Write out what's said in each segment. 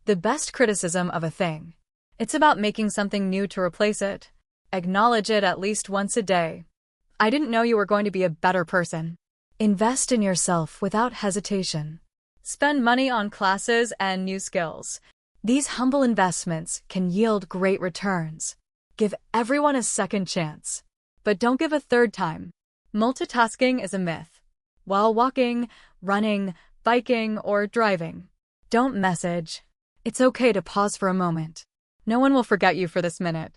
The best criticism of a thing. It's about making something new to replace it. Acknowledge it at least once a day. I didn't know you were going to be a better person. Invest in yourself without hesitation. Spend money on classes and new skills. These humble investments can yield great returns. Give everyone a second chance. But don't give a third time. Multitasking is a myth. While walking, running, biking, or driving, don't message. It's okay to pause for a moment. No one will forget you for this minute.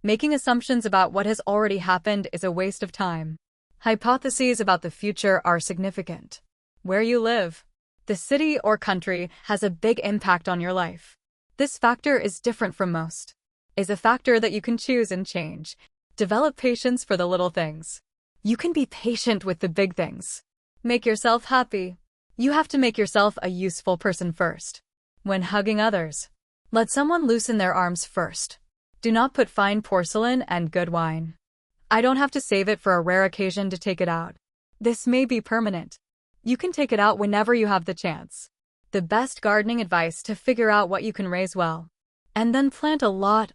Making assumptions about what has already happened is a waste of time. Hypotheses about the future are significant. Where you live, the city or country has a big impact on your life. This factor is different from most. Is a factor that you can choose and change. Develop patience for the little things. You can be patient with the big things. Make yourself happy. You have to make yourself a useful person first. When hugging others, let someone loosen their arms first. Do not put fine porcelain and good wine. I don't have to save it for a rare occasion to take it out. This may be permanent. You can take it out whenever you have the chance. The best gardening advice to figure out what you can raise well. And then plant a lot.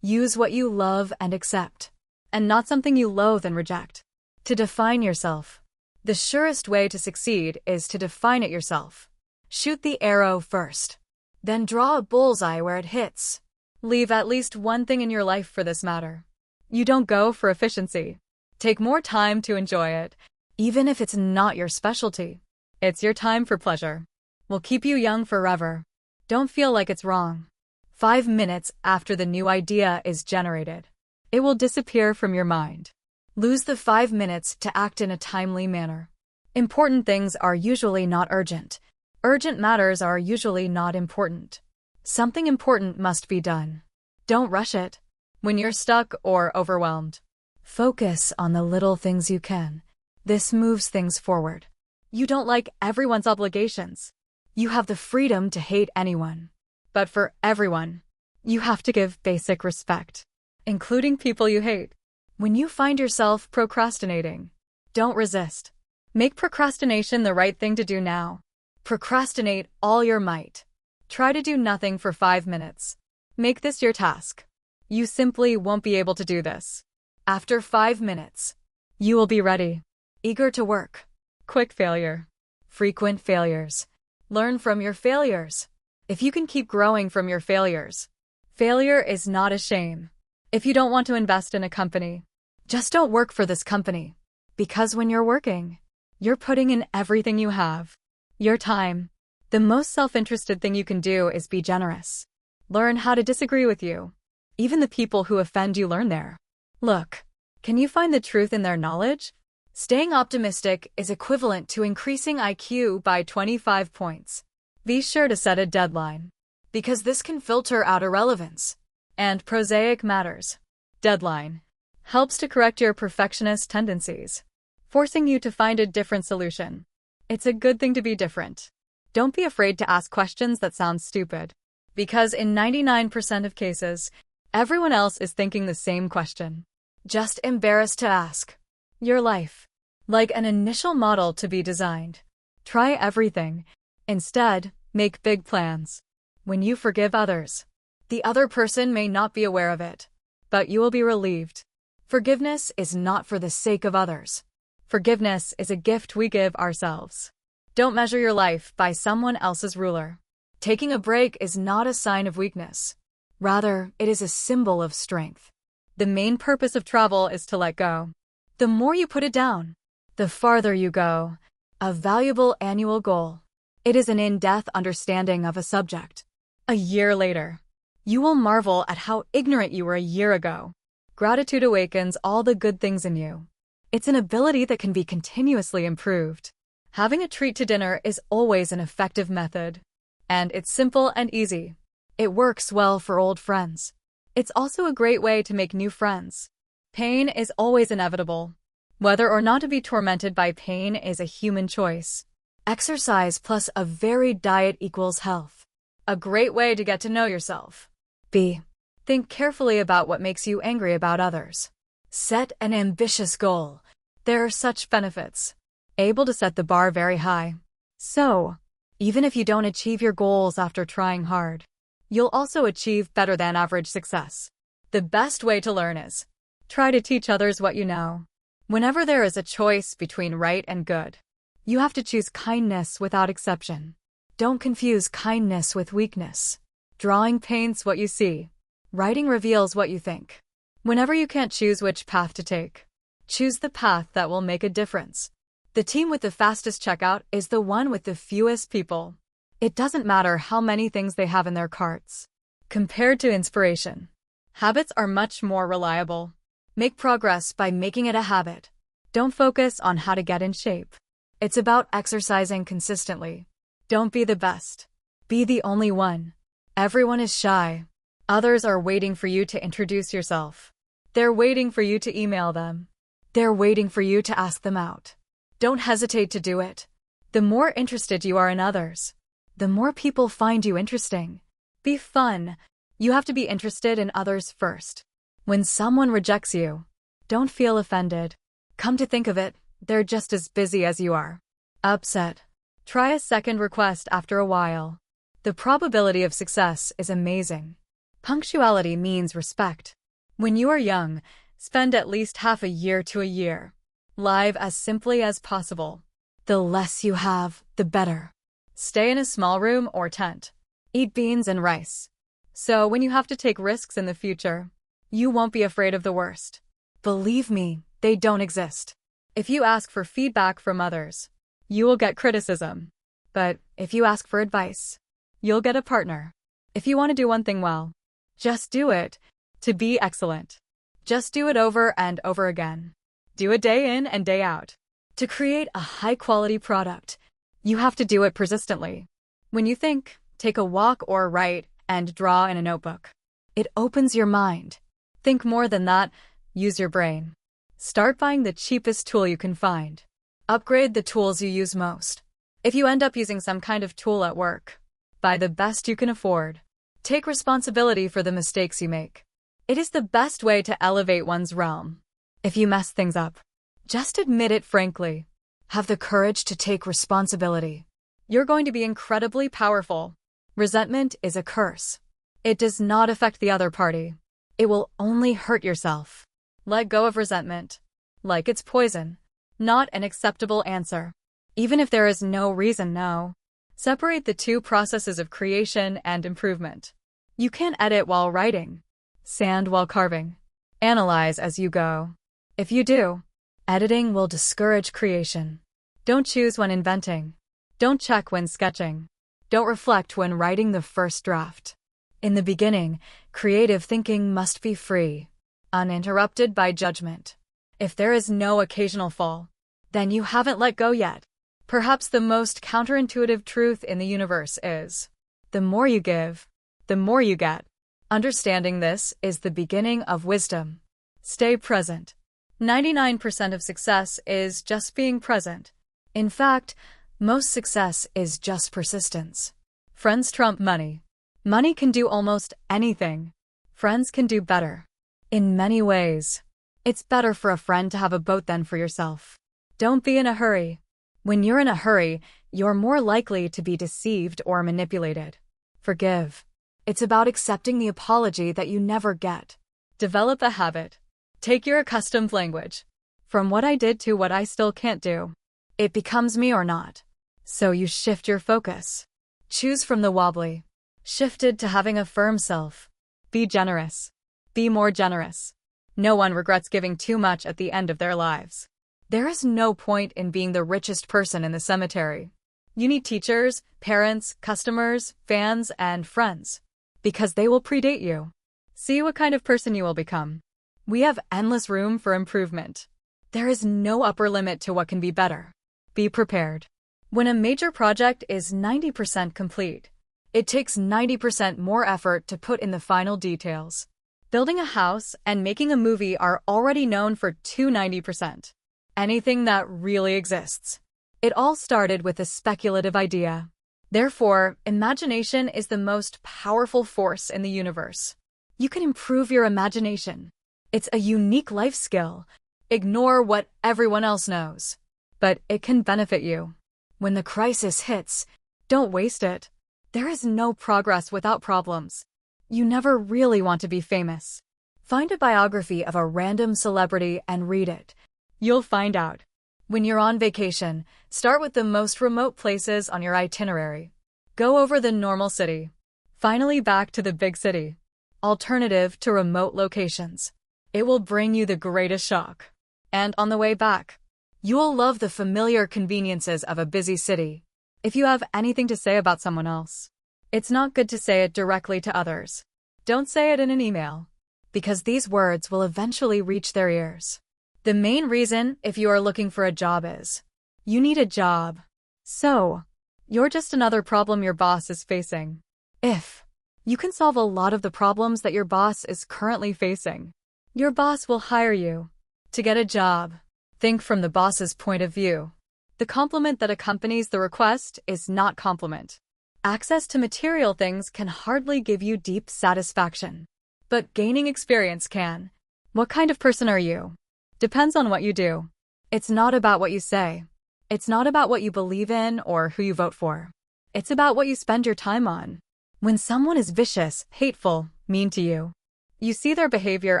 Use what you love and accept. And not something you loathe and reject. To define yourself. The surest way to succeed is to define it yourself. Shoot the arrow first. Then draw a bullseye where it hits. Leave at least one thing in your life for this matter. You don't go for efficiency. Take more time to enjoy it, even if it's not your specialty. It's your time for pleasure. Will keep you young forever. Don't feel like it's wrong. 5 minutes after the new idea is generated, it will disappear from your mind. Lose the 5 minutes to act in a timely manner. Important things are usually not urgent. Urgent matters are usually not important. Something important must be done. Don't rush it. When you're stuck or overwhelmed, focus on the little things you can. This moves things forward. You don't like everyone's obligations. You have the freedom to hate anyone. But for everyone, you have to give basic respect, including people you hate. When you find yourself procrastinating, don't resist. Make procrastination the right thing to do now. Procrastinate all your might. Try to do nothing for 5 minutes. Make this your task. You simply won't be able to do this. After 5 minutes, you will be ready, eager to work. Quick failure. Frequent failures. Learn from your failures. If you can keep growing from your failures, failure is not a shame. If you don't want to invest in a company, just don't work for this company. Because when you're working, you're putting in everything you have. Your time. The most self-interested thing you can do is be generous. Learn how to disagree with you. Even the people who offend you learn there. Look, can you find the truth in their knowledge? Staying optimistic is equivalent to increasing IQ by 25 points. Be sure to set a deadline, because this can filter out irrelevance and prosaic matters. Deadline helps to correct your perfectionist tendencies, forcing you to find a different solution. It's a good thing to be different. Don't be afraid to ask questions that sound stupid, because in 99% of cases, everyone else is thinking the same question. Just embarrassed to ask. Your life, like an initial model to be designed. Try everything. Instead, make big plans. When you forgive others, the other person may not be aware of it, but you will be relieved. Forgiveness is not for the sake of others. Forgiveness is a gift we give ourselves. Don't measure your life by someone else's ruler. Taking a break is not a sign of weakness. Rather, it is a symbol of strength. The main purpose of travel is to let go. The more you put it down, the farther you go. A valuable annual goal. It is an in-depth understanding of a subject. A year later, you will marvel at how ignorant you were a year ago. Gratitude awakens all the good things in you. It's an ability that can be continuously improved. Having a treat to dinner is always an effective method. And it's simple and easy. It works well for old friends. It's also a great way to make new friends. Pain is always inevitable. Whether or not to be tormented by pain is a human choice. Exercise plus a varied diet equals health. A great way to get to know yourself. B. Think carefully about what makes you angry about others. Set an ambitious goal. There are such benefits. Able to set the bar very high. So, Even if you don't achieve your goals after trying hard, you'll also achieve better than average success. The best way to learn is try to teach others what you know. Whenever there is a choice between right and good, you have to choose kindness without exception. Don't confuse kindness with weakness. Drawing paints what you see. Writing reveals what you think. Whenever you can't choose which path to take, choose the path that will make a difference. The team with the fastest checkout is the one with the fewest people. It doesn't matter how many things they have in their carts. Compared to inspiration, habits are much more reliable. Make progress by making it a habit. Don't focus on how to get in shape. It's about exercising consistently. Don't be the best. Be the only one. Everyone is shy. Others are waiting for you to introduce yourself. They're waiting for you to email them. They're waiting for you to ask them out. Don't hesitate to do it. The more interested you are in others, the more people find you interesting. Be fun. You have to be interested in others first. When someone rejects you, don't feel offended. Come to think of it, they're just as busy as you are. Upset. Try a second request after a while. The probability of success is amazing. Punctuality means respect. When you are young, spend at least half a year to a year. Live as simply as possible. The less you have, the better. Stay in a small room or tent. Eat beans and rice. So when you have to take risks in the future, you won't be afraid of the worst. Believe me, they don't exist. If you ask for feedback from others, you will get criticism. But if you ask for advice, you'll get a partner. If you want to do one thing well, just do it. To be excellent, just do it over and over again. Do it day in and day out. To create a high-quality product, you have to do it persistently. When you think, take a walk or write and draw in a notebook. It opens your mind. Think more than that, use your brain. Start buying the cheapest tool you can find. Upgrade the tools you use most. If you end up using some kind of tool at work, buy the best you can afford. Take responsibility for the mistakes you make. It is the best way to elevate one's realm. If you mess things up, just admit it frankly. Have the courage to take responsibility. You're going to be incredibly powerful. Resentment is a curse. It does not affect the other party. It will only hurt yourself. Let go of resentment. Like it's poison. Not an acceptable answer. Even if there is no reason, no. Separate the two processes of creation and improvement. You can't edit while writing. Sand while carving. Analyze as you go. If you do, editing will discourage creation. Don't choose when inventing. Don't check when sketching. Don't reflect when writing the first draft. In the beginning, creative thinking must be free, uninterrupted by judgment. If there is no occasional fall, then you haven't let go yet. Perhaps the most counterintuitive truth in the universe is, the more you give, the more you get. Understanding this is the beginning of wisdom. Stay present. 99% of success is just being present. In fact, most success is just persistence. Friends trump money. Money can do almost anything. Friends can do better. In many ways, it's better for a friend to have a boat than for yourself. Don't be in a hurry. When you're in a hurry, you're more likely to be deceived or manipulated. Forgive. It's about accepting the apology that you never get. Develop a habit. Take your accustomed language. From what I did to what I still can't do. It becomes me or not. So you shift your focus. Choose from the wobbly. Shifted to having a firm self. Be generous. Be more generous. No one regrets giving too much at the end of their lives. There is no point in being the richest person in the cemetery. You need teachers, parents, customers, fans, and friends. Because they will predate you. See what kind of person you will become. We have endless room for improvement. There is no upper limit to what can be better. Be prepared. When a major project is 90% complete, it takes 90% more effort to put in the final details. Building a house and making a movie are already known for 90%. Anything that really exists. It all started with a speculative idea. Therefore, imagination is the most powerful force in the universe. You can improve your imagination. It's a unique life skill. Ignore what everyone else knows. But it can benefit you. When the crisis hits, Don't waste it. There is no progress without problems. You never really want to be famous. Find a biography of a random celebrity and read it. You'll find out. When you're on vacation, start with the most remote places on your itinerary. Go over the normal city. Finally back to the big city. Alternative to remote locations. It will bring you the greatest shock. And on the way back, you'll love the familiar conveniences of a busy city. If you have anything to say about someone else, it's not good to say it directly to others. Don't say it in an email, because these words will eventually reach their ears. The main reason if you are looking for a job is, you need a job. So, you're just another problem your boss is facing. If you can solve a lot of the problems that your boss is currently facing, your boss will hire you. To get a job, think from the boss's point of view. The compliment that accompanies the request is not compliment. Access to material things can hardly give you deep satisfaction, but gaining experience can. What kind of person are you? Depends on what you do. It's not about what you say. It's not about what you believe in or who you vote for. It's about what you spend your time on. When someone is vicious, hateful, mean to you, you see their behavior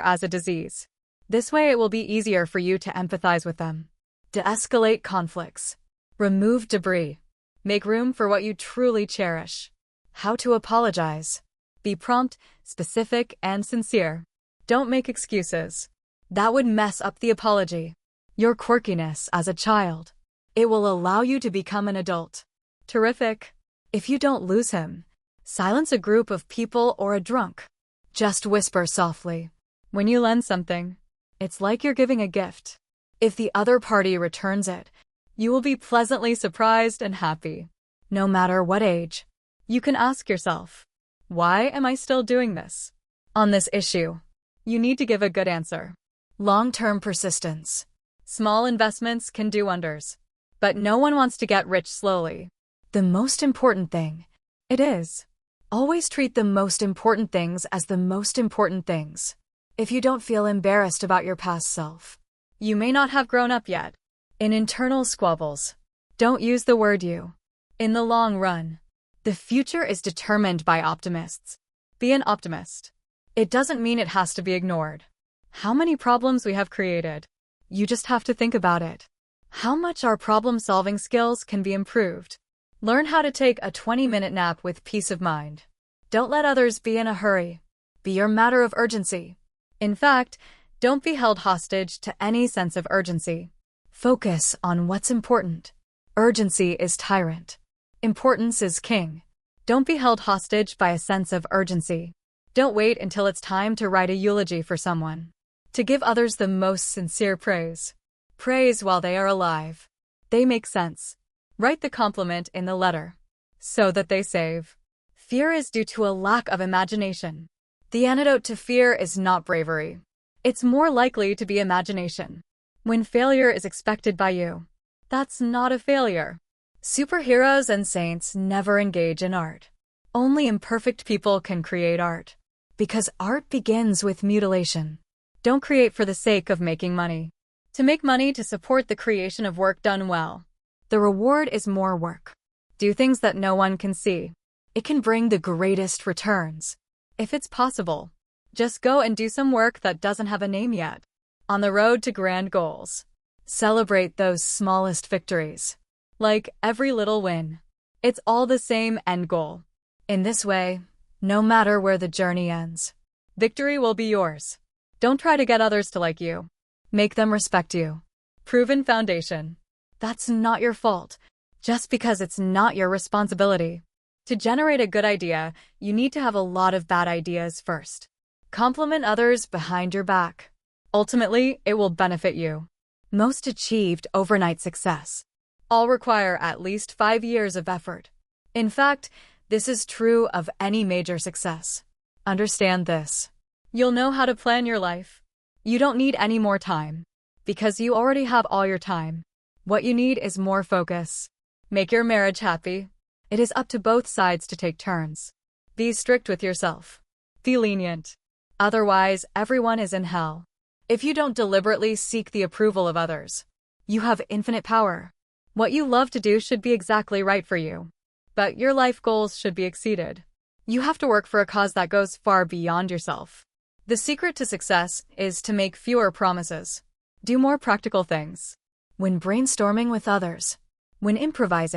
as a disease. This way it will be easier for you to empathize with them. De-escalate conflicts. Remove debris. Make room for what you truly cherish. How to apologize. Be prompt, specific, and sincere. Don't make excuses. That would mess up the apology. Your quirkiness as a child. It will allow you to become an adult. Terrific. If you don't lose him, silence a group of people or a drunk. Just whisper softly. When you lend something, it's like you're giving a gift. If the other party returns it, you will be pleasantly surprised and happy. No matter what age, you can ask yourself, why am I still doing this? On this issue, you need to give a good answer. Long-term persistence. Small investments can do wonders, but no one wants to get rich slowly. The most important thing, it is. Always treat the most important things as the most important things. If you don't feel embarrassed about your past self, you may not have grown up yet. In internal squabbles, don't use the word you. In the long run, the future is determined by optimists. Be an optimist. It doesn't mean it has to be ignored. How many problems we have created? You just have to think about it. How much our problem-solving skills can be improved. Learn how to take a 20-minute nap with peace of mind. Don't let others be in a hurry. Be your matter of urgency. In fact, don't be held hostage to any sense of urgency. Focus on what's important. Urgency is tyrant. Importance is king. Don't be held hostage by a sense of urgency. Don't wait until it's time to write a eulogy for someone. To give others the most sincere praise. Praise while they are alive. They make sense. Write the compliment in the letter, so that they save. Fear is due to a lack of imagination. The antidote to fear is not bravery. It's more likely to be imagination. When failure is expected by you, that's not a failure. Superheroes and saints never engage in art. Only imperfect people can create art. Because art begins with mutilation. Don't create for the sake of making money. To make money to support the creation of work done well. The reward is more work. Do things that no one can see. It can bring the greatest returns. If it's possible, just go and do some work that doesn't have a name yet. On the road to grand goals, celebrate those smallest victories. Like every little win, it's all the same end goal. In this way, no matter where the journey ends, victory will be yours. Don't try to get others to like you. Make them respect you. Proven foundation. That's not your fault, just because it's not your responsibility. To generate a good idea, you need to have a lot of bad ideas first. Compliment others behind your back. Ultimately, it will benefit you. Most achieved overnight success all require at least 5 years of effort. In fact, this is true of any major success. Understand this. You'll know how to plan your life. You don't need any more time, because you already have all your time. What you need is more focus. Make your marriage happy. It is up to both sides to take turns. Be strict with yourself. Be lenient. Otherwise, everyone is in hell. If you don't deliberately seek the approval of others, you have infinite power. What you love to do should be exactly right for you. but your life goals should be exceeded. You have to work for a cause that goes far beyond yourself. The secret to success is to make fewer promises. Do more practical things. When brainstorming with others. When improvised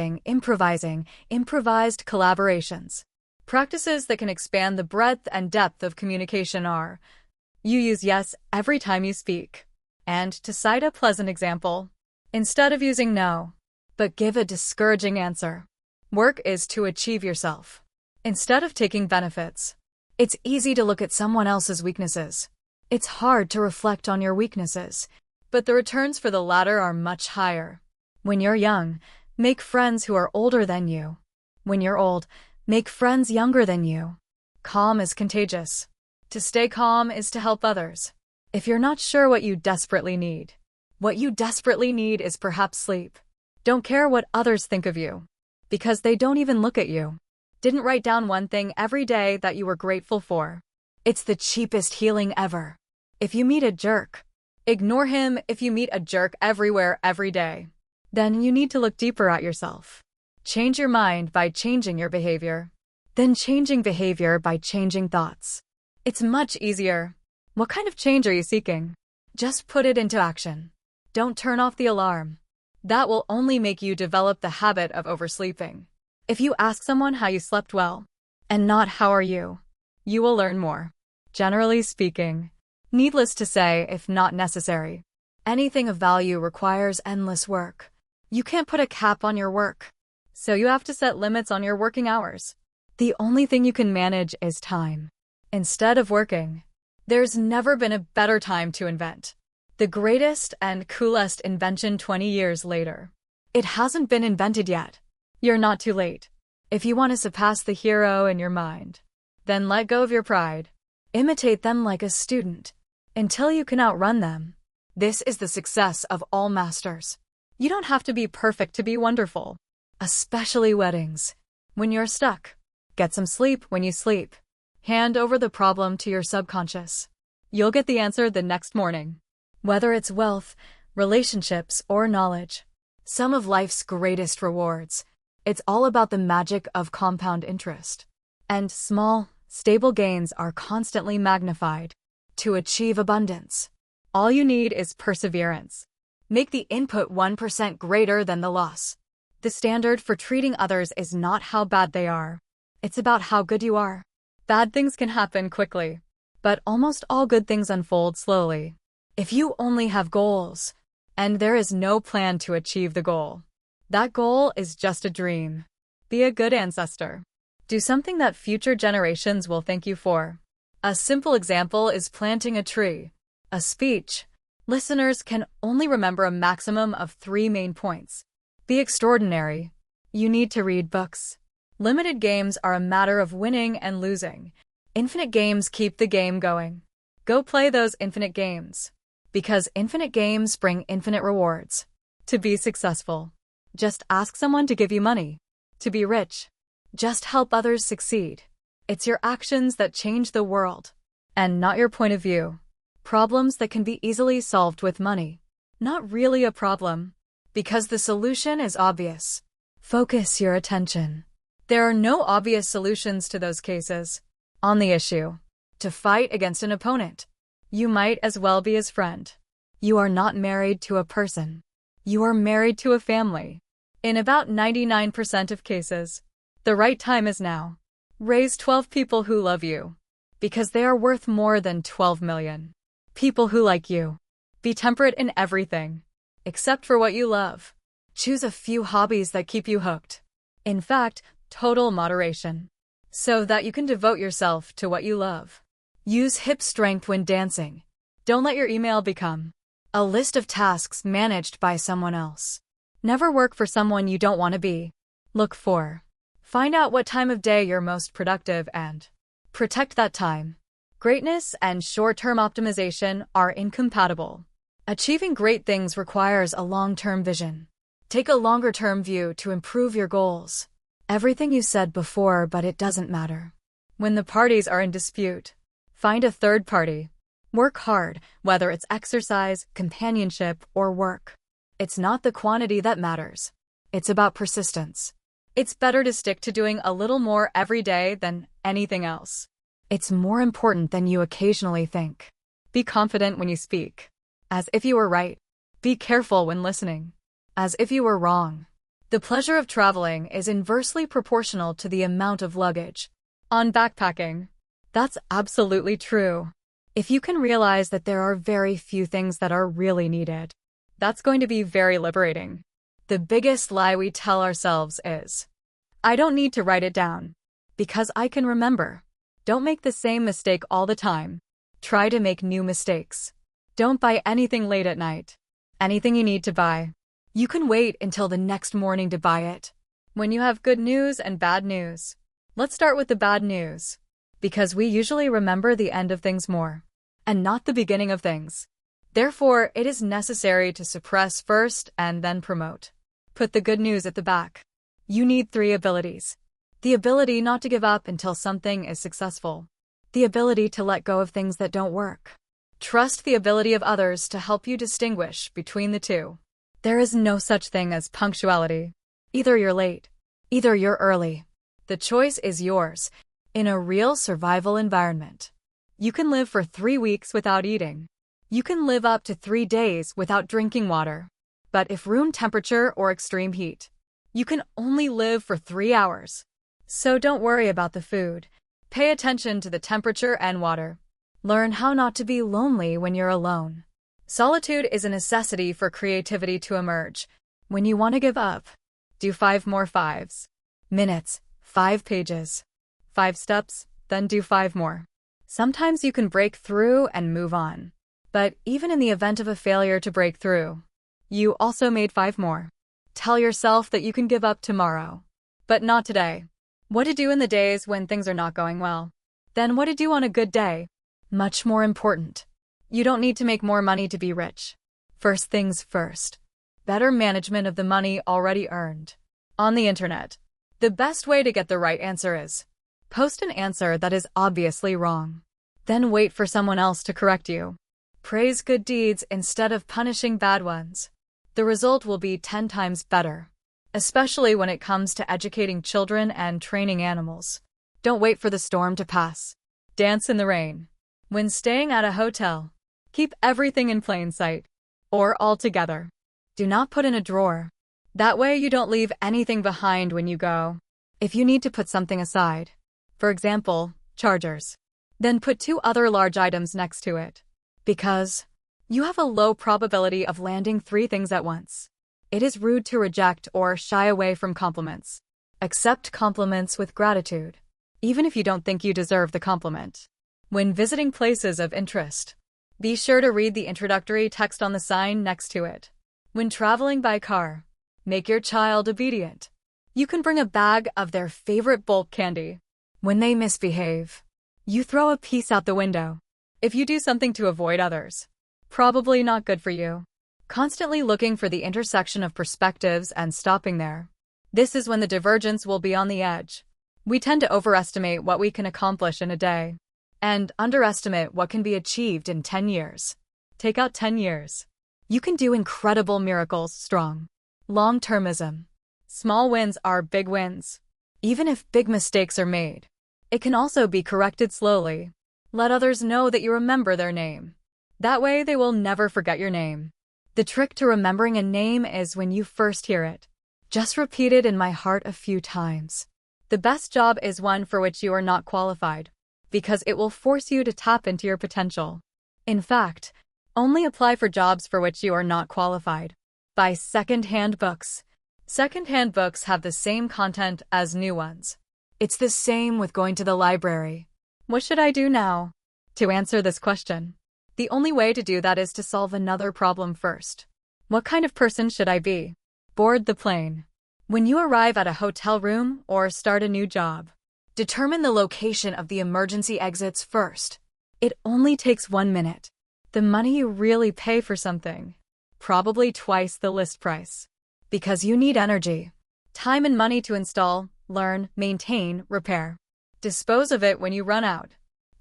collaborations. Practices that can expand the breadth and depth of communication are: you use yes every time you speak. And to cite a pleasant example, instead of using no, but give a discouraging answer. Work is to achieve yourself, instead of taking benefits. It's easy to look at someone else's weaknesses. It's hard to reflect on your weaknesses, but the returns for the latter are much higher. When you're young, make friends who are older than you. When you're old, make friends younger than you. Calm is contagious. To stay calm is to help others. If you're not sure what you desperately need is perhaps sleep. Don't care what others think of you, because they don't even look at you. Didn't write down one thing every day that you were grateful for. It's the cheapest healing ever. If you meet a jerk, ignore him. If you meet a jerk everywhere every day, then you need to look deeper at yourself. Change your mind by changing your behavior. Then changing behavior by changing thoughts. It's much easier. What kind of change are you seeking? Just put it into action. Don't turn off the alarm. That will only make you develop the habit of oversleeping. If you ask someone how you slept well, and not how are you will learn more. Generally speaking, needless to say, if not necessary, anything of value requires endless work. You can't put a cap on your work, so you have to set limits on your working hours. The only thing you can manage is time. Instead of working, there's never been a better time to invent. The greatest and coolest invention 20 years later. It hasn't been invented yet. You're not too late. If you want to surpass the hero in your mind, then let go of your pride. Imitate them like a student, until you can outrun them. This is the success of all masters. You don't have to be perfect to be wonderful. Especially weddings. When you're stuck, get some sleep when you sleep. Hand over the problem to your subconscious. You'll get the answer the next morning. Whether it's wealth, relationships, or knowledge, some of life's greatest rewards, it's all about the magic of compound interest. And small, stable gains are constantly magnified. To achieve abundance, all you need is perseverance. Make the input 1% greater than the loss. The standard for treating others is not how bad they are. It's about how good you are. Bad things can happen quickly, but almost all good things unfold slowly. If you only have goals, and there is no plan to achieve the goal, that goal is just a dream. Be a good ancestor. Do something that future generations will thank you for. A simple example is planting a tree. A speech. Listeners can only remember a maximum of 3 main points. Be extraordinary. You need to read books. Limited games are a matter of winning and losing. Infinite games keep the game going. Go play those infinite games. Because infinite games bring infinite rewards. To be successful, just ask someone to give you money. To be rich, just help others succeed. It's your actions that change the world, and not your point of view. Problems that can be easily solved with money. Not really a problem, because the solution is obvious. Focus your attention. There are no obvious solutions to those cases. On the issue, to fight against an opponent, you might as well be his friend. You are not married to a person. You are married to a family. In about 99% of cases, the right time is now. Raise 12 people who love you, because they are worth more than 12 million. People who like you. Be temperate in everything, except for what you love. Choose a few hobbies that keep you hooked. In fact, total moderation, so that you can devote yourself to what you love. Use hip strength when dancing. Don't let your email become a list of tasks managed by someone else. Never work for someone you don't want to be. Look for. Find out what time of day you're most productive and protect that time. Greatness and short-term optimization are incompatible. Achieving great things requires a long-term vision. Take a longer-term view to improve your goals. Everything you said before, but it doesn't matter. When the parties are in dispute, find a third party. Work hard, whether it's exercise, companionship, or work. It's not the quantity that matters. It's about persistence. It's better to stick to doing a little more every day than anything else. It's more important than you occasionally think. Be confident when you speak, as if you were right. Be careful when listening, as if you were wrong. The pleasure of traveling is inversely proportional to the amount of luggage. On backpacking, that's absolutely true. If you can realize that there are very few things that are really needed, that's going to be very liberating. The biggest lie we tell ourselves is, I don't need to write it down, because I can remember. Don't make the same mistake all the time. Try to make new mistakes. Don't buy anything late at night. Anything you need to buy, you can wait until the next morning to buy it. When you have good news and bad news. Let's start with the bad news, because we usually remember the end of things more, and not the beginning of things. Therefore, it is necessary to suppress first and then promote. Put the good news at the back. You need 3 abilities. The ability not to give up until something is successful. The ability to let go of things that don't work. Trust the ability of others to help you distinguish between the two. There is no such thing as punctuality. Either you're late, either you're early. The choice is yours. In a real survival environment, you can live for 3 weeks without eating. You can live up to 3 days without drinking water. But if room temperature or extreme heat, you can only live for 3 hours. So don't worry about the food. Pay attention to the temperature and water. Learn how not to be lonely when you're alone. Solitude is a necessity for creativity to emerge. When you want to give up, do 5 more 5s. Minutes, 5 pages. 5 steps, then do 5 more. Sometimes you can break through and move on. But even in the event of a failure to break through, you also made 5 more. Tell yourself that you can give up tomorrow, but not today. What to do in the days when things are not going well. Then what to do on a good day. Much more important. You don't need to make more money to be rich. First things first. Better management of the money already earned. On the internet, the best way to get the right answer is post an answer that is obviously wrong. Then wait for someone else to correct you. Praise good deeds instead of punishing bad ones. The result will be 10 times better, especially when it comes to educating children and training animals. Don't wait for the storm to pass. Dance in the rain. When staying at a hotel, keep everything in plain sight, or all together. Do not put in a drawer. That way you don't leave anything behind when you go. If you need to put something aside, for example, chargers, then put 2 other large items next to it, because you have a low probability of landing 3 things at once. It is rude to reject or shy away from compliments. Accept compliments with gratitude, even if you don't think you deserve the compliment. When visiting places of interest, be sure to read the introductory text on the sign next to it. When traveling by car, make your child obedient. You can bring a bag of their favorite bulk candy. When they misbehave, you throw a piece out the window. If you do something to avoid others, probably not good for you. Constantly looking for the intersection of perspectives and stopping there. This is when the divergence will be on the edge. We tend to overestimate what we can accomplish in a day, and underestimate what can be achieved in 10 years. Take out 10 years. You can do incredible miracles. Strong long-termism. Small wins are big wins. Even if big mistakes are made, it can also be corrected slowly. Let others know that you remember their name. That way they will never forget your name. The trick to remembering a name is when you first hear it. Just repeat it in my heart a few times. The best job is one for which you are not qualified, because it will force you to tap into your potential. In fact, only apply for jobs for which you are not qualified. Buy second-hand books. Second-hand books have the same content as new ones. It's the same with going to the library. What should I do now? To answer this question, the only way to do that is to solve another problem first. What kind of person should I be? Board the plane. When you arrive at a hotel room or start a new job, determine the location of the emergency exits first. It only takes 1 minute. The money you really pay for something, probably twice the list price. Because you need energy, time and money to install, learn, maintain, repair. Dispose of it when you run out.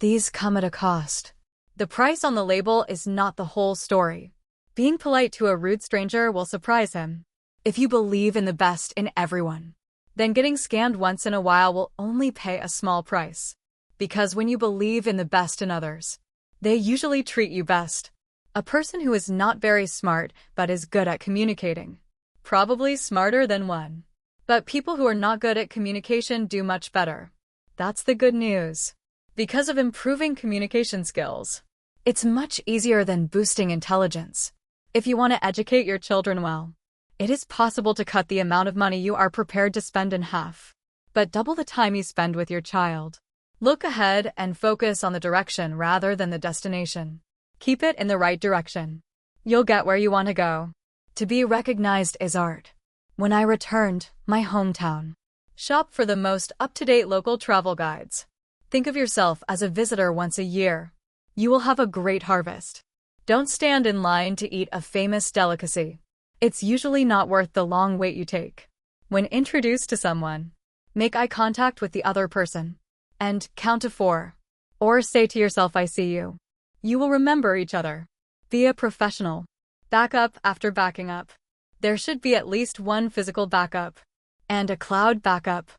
These come at a cost. The price on the label is not the whole story. Being polite to a rude stranger will surprise him. If you believe in the best in everyone, then getting scammed once in a while will only pay a small price. Because when you believe in the best in others, they usually treat you best. A person who is not very smart but is good at communicating. Probably smarter than one. But people who are not good at communication do much better. That's the good news. Because of improving communication skills, it's much easier than boosting intelligence. If you want to educate your children well, it is possible to cut the amount of money you are prepared to spend in half, but double the time you spend with your child. Look ahead and focus on the direction rather than the destination. Keep it in the right direction. You'll get where you want to go. To be recognized is art. When I returned, my hometown. Shop for the most up-to-date local travel guides. Think of yourself as a visitor once a year. You will have a great harvest. Don't stand in line to eat a famous delicacy. It's usually not worth the long wait you take. When introduced to someone, make eye contact with the other person and count to 4. Or say to yourself, I see you. You will remember each other. Be a professional. Back up after backing up. There should be at least one physical backup and a cloud backup.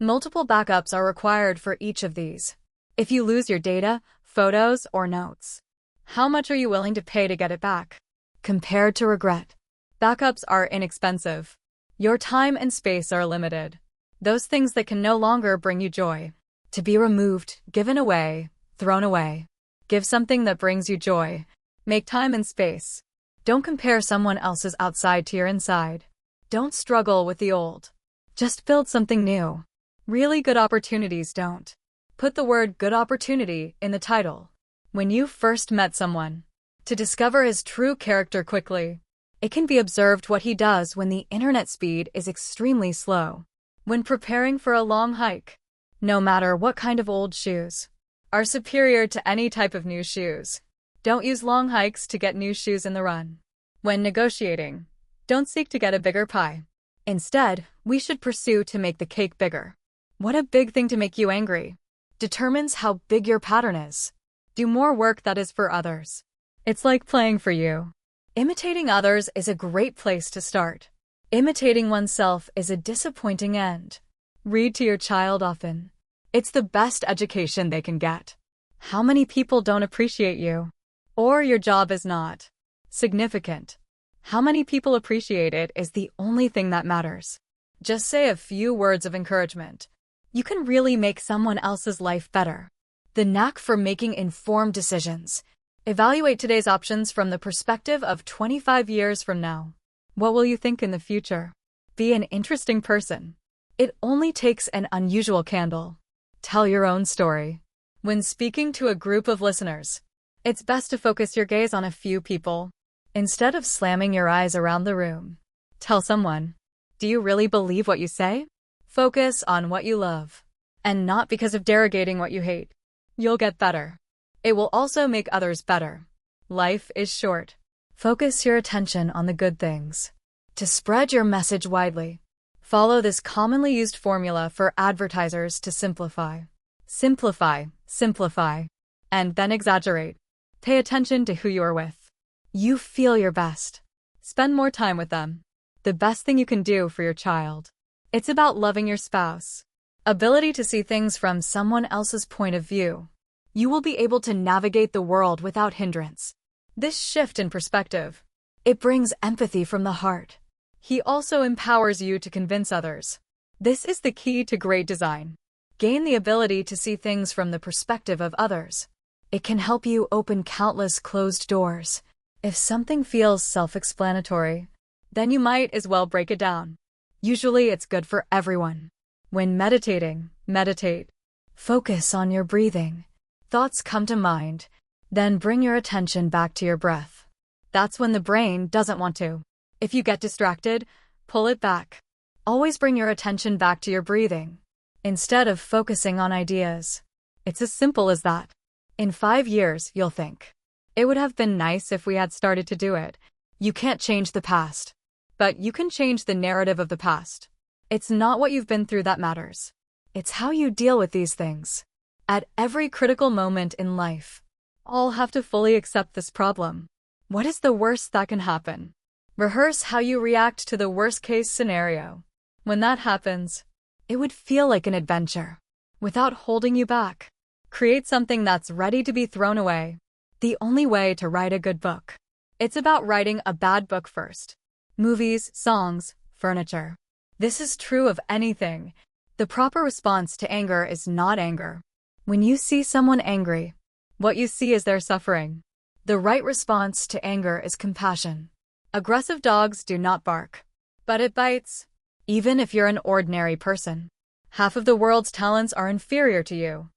Multiple backups are required for each of these. If you lose your data, photos, or notes, how much are you willing to pay to get it back? Compared to regret, backups are inexpensive. Your time and space are limited. Those things that can no longer bring you joy. To be removed, given away, thrown away. Give something that brings you joy. Make time and space. Don't compare someone else's outside to your inside. Don't struggle with the old. Just build something new. Really good opportunities don't. Put the word good opportunity in the title. When you first met someone, to discover his true character quickly, it can be observed what he does when the internet speed is extremely slow. When preparing for a long hike, no matter what kind of old shoes, are superior to any type of new shoes. Don't use long hikes to get new shoes in the run. When negotiating, don't seek to get a bigger pie. Instead, we should pursue to make the cake bigger. What a big thing to make you angry determines how big your pattern is. Do more work that is for others. It's like playing for you. Imitating others is a great place to start. Imitating oneself is a disappointing end. Read to your child often. It's the best education they can get. How many people don't appreciate you? Or your job is not significant. How many people appreciate it is the only thing that matters. Just say a few words of encouragement. You can really make someone else's life better. The knack for making informed decisions. Evaluate today's options from the perspective of 25 years from now. What will you think in the future? Be an interesting person. It only takes an unusual candle. Tell your own story. When speaking to a group of listeners, it's best to focus your gaze on a few people. Instead of slamming your eyes around the room, tell someone, do you really believe what you say? Focus on what you love, and not because of derogating what you hate. You'll get better. It will also make others better. Life is short. Focus your attention on the good things. To spread your message widely, follow this commonly used formula for advertisers to simplify. Simplify, simplify, and then exaggerate. Pay attention to who you are with. You feel your best. Spend more time with them. The best thing you can do for your child. It's about loving your spouse. Ability to see things from someone else's point of view. You will be able to navigate the world without hindrance. This shift in perspective, it brings empathy from the heart. He also empowers you to convince others. This is the key to great design. Gain the ability to see things from the perspective of others. It can help you open countless closed doors. If something feels self-explanatory, then you might as well break it down. Usually it's good for everyone. When meditating, meditate. Focus on your breathing. Thoughts come to mind, then bring your attention back to your breath. That's when the brain doesn't want to. If you get distracted, pull it back. Always bring your attention back to your breathing, instead of focusing on ideas. It's as simple as that. In 5 years, you'll think, it would have been nice if we had started to do it. You can't change the past, but you can change the narrative of the past. It's not what you've been through that matters. It's how you deal with these things. At every critical moment in life, all have to fully accept this problem. What is the worst that can happen? Rehearse how you react to the worst-case scenario. When that happens, It would feel like an adventure, without holding you back. Create something that's ready to be thrown away. The only way to write a good book. It's about writing a bad book first. Movies, songs, furniture. This is true of anything. The proper response to anger is not anger. When you see someone angry, what you see is their suffering. The right response to anger is compassion. Aggressive dogs do not bark, but it bites. Even if you're an ordinary person, half of the world's talents are inferior to you.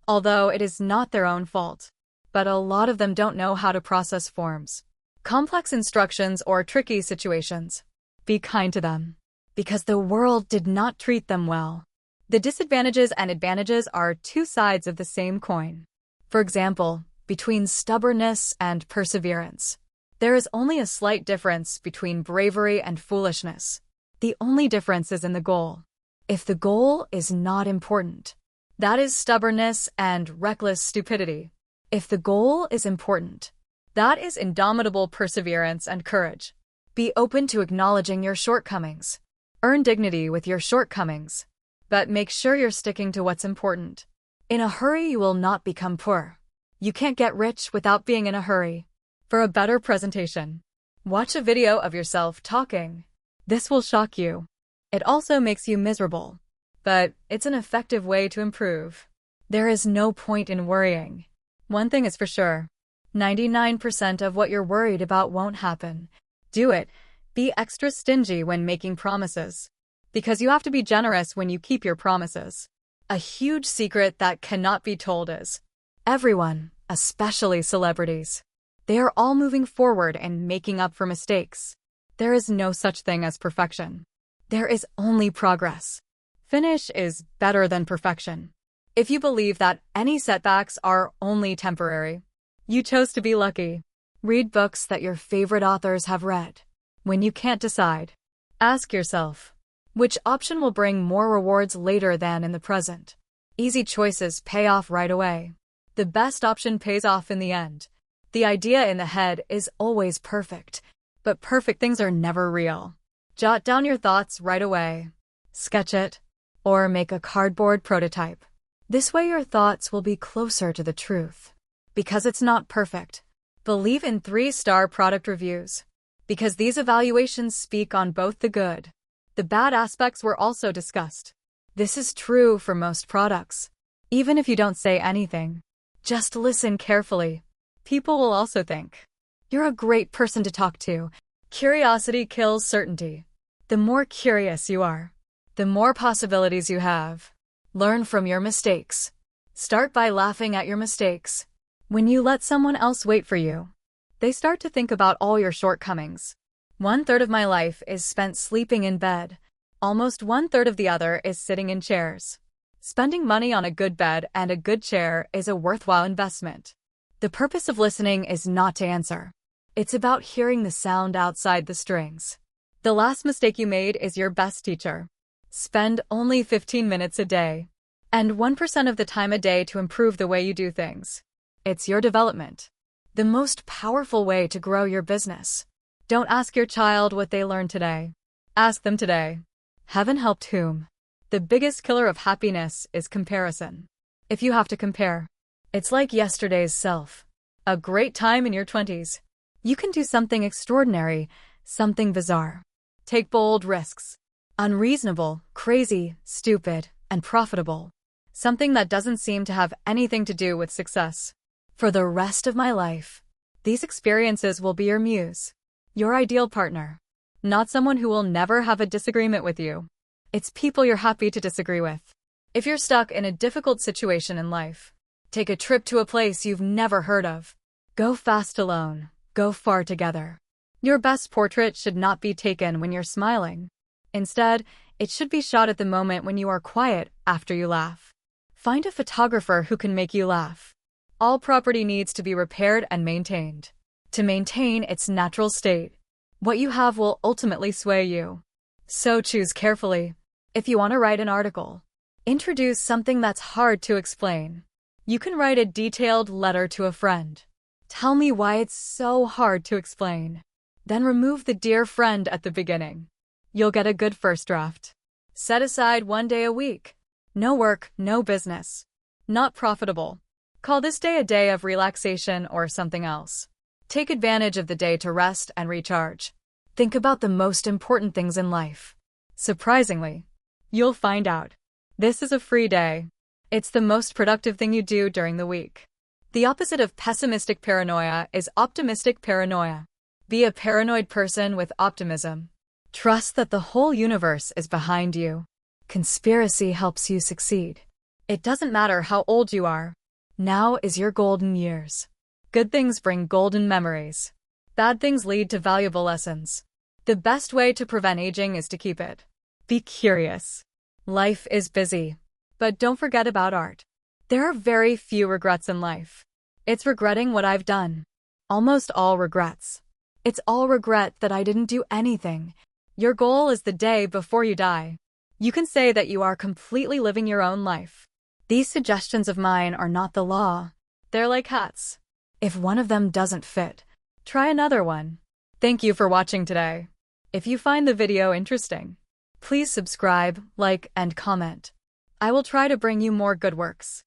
Although it is not their own fault, but a lot of them don't know how to process forms, complex instructions, or tricky situations. Be kind to them, because the world did not treat them well. The disadvantages and advantages are two sides of the same coin. For example, between stubbornness and perseverance, there is only a slight difference between bravery and foolishness. The only difference is in the goal. If the goal is not important, that is stubbornness and reckless stupidity. If the goal is important, that is indomitable perseverance and courage. Be open to acknowledging your shortcomings. Earn dignity with your shortcomings. But make sure you're sticking to what's important. In a hurry, you will not become poor. You can't get rich without being in a hurry. For a better presentation, watch a video of yourself talking. This will shock you. It also makes you miserable, but it's an effective way to improve. There is no point in worrying. One thing is for sure, 99% of what you're worried about won't happen. Do it. Be extra stingy when making promises, because you have to be generous when you keep your promises. A huge secret that cannot be told is, everyone, especially celebrities, they are all moving forward and making up for mistakes. There is no such thing as perfection. There is only progress. Finish is better than perfection. If you believe that any setbacks are only temporary, you chose to be lucky. Read books that your favorite authors have read. When you can't decide, ask yourself, which option will bring more rewards later than in the present? Easy choices pay off right away. The best option pays off in the end. The idea in the head is always perfect, but perfect things are never real. Jot down your thoughts right away. Sketch it, or make a cardboard prototype. This way your thoughts will be closer to the truth. Because it's not perfect, believe in 3-star product reviews, because these evaluations speak on both the good. The bad aspects were also discussed. This is true for most products. Even if you don't say anything, just listen carefully. People will also think, you're a great person to talk to. Curiosity kills certainty. The more curious you are, the more possibilities you have. Learn from your mistakes. Start by laughing at your mistakes. When you let someone else wait for you, they start to think about all your shortcomings. 1/3 of my life is spent sleeping in bed. Almost 1/3 of the other is sitting in chairs. Spending money on a good bed and a good chair is a worthwhile investment. The purpose of listening is not to answer. It's about hearing the sound outside the strings. The last mistake you made is your best teacher. Spend only 15 minutes a day, and 1% of the time a day to improve the way you do things. It's your development. The most powerful way to grow your business. Don't ask your child what they learned today. Ask them today. Heaven helped whom? The biggest killer of happiness is comparison. If you have to compare, it's like yesterday's self. A great time in your 20s. You can do something extraordinary, something bizarre. Take bold risks. Unreasonable, crazy, stupid, and profitable. Something that doesn't seem to have anything to do with success. For the rest of my life, these experiences will be your muse. Your ideal partner. Not someone who will never have a disagreement with you. It's people you're happy to disagree with. If you're stuck in a difficult situation in life, take a trip to a place you've never heard of. Go fast alone. Go far together. Your best portrait should not be taken when you're smiling. Instead, it should be shot at the moment when you are quiet after you laugh. Find a photographer who can make you laugh. All property needs to be repaired and maintained. To maintain its natural state, what you have will ultimately sway you. So choose carefully. If you want to write an article, introduce something that's hard to explain. You can write a detailed letter to a friend. Tell me why it's so hard to explain. Then remove the dear friend at the beginning. You'll get a good first draft. Set aside 1 day a week. No work, no business. Not profitable. Call this day a day of relaxation or something else. Take advantage of the day to rest and recharge. Think about the most important things in life. Surprisingly, you'll find out. This is a free day. It's the most productive thing you do during the week. The opposite of pessimistic paranoia is optimistic paranoia. Be a paranoid person with optimism. Trust that the whole universe is behind you. Conspiracy helps you succeed. It doesn't matter how old you are. Now is your golden years. Good things bring golden memories. Bad things lead to valuable lessons. The best way to prevent aging is to keep it. Be curious. Life is busy. But don't forget about art. There are very few regrets in life. It's regretting what I've done. Almost all regrets. It's all regret that I didn't do anything. Your goal is the day before you die. You can say that you are completely living your own life. These suggestions of mine are not the law. They're like hats. If one of them doesn't fit, try another one. Thank you for watching today. If you find the video interesting, please subscribe, like, and comment. I will try to bring you more good works.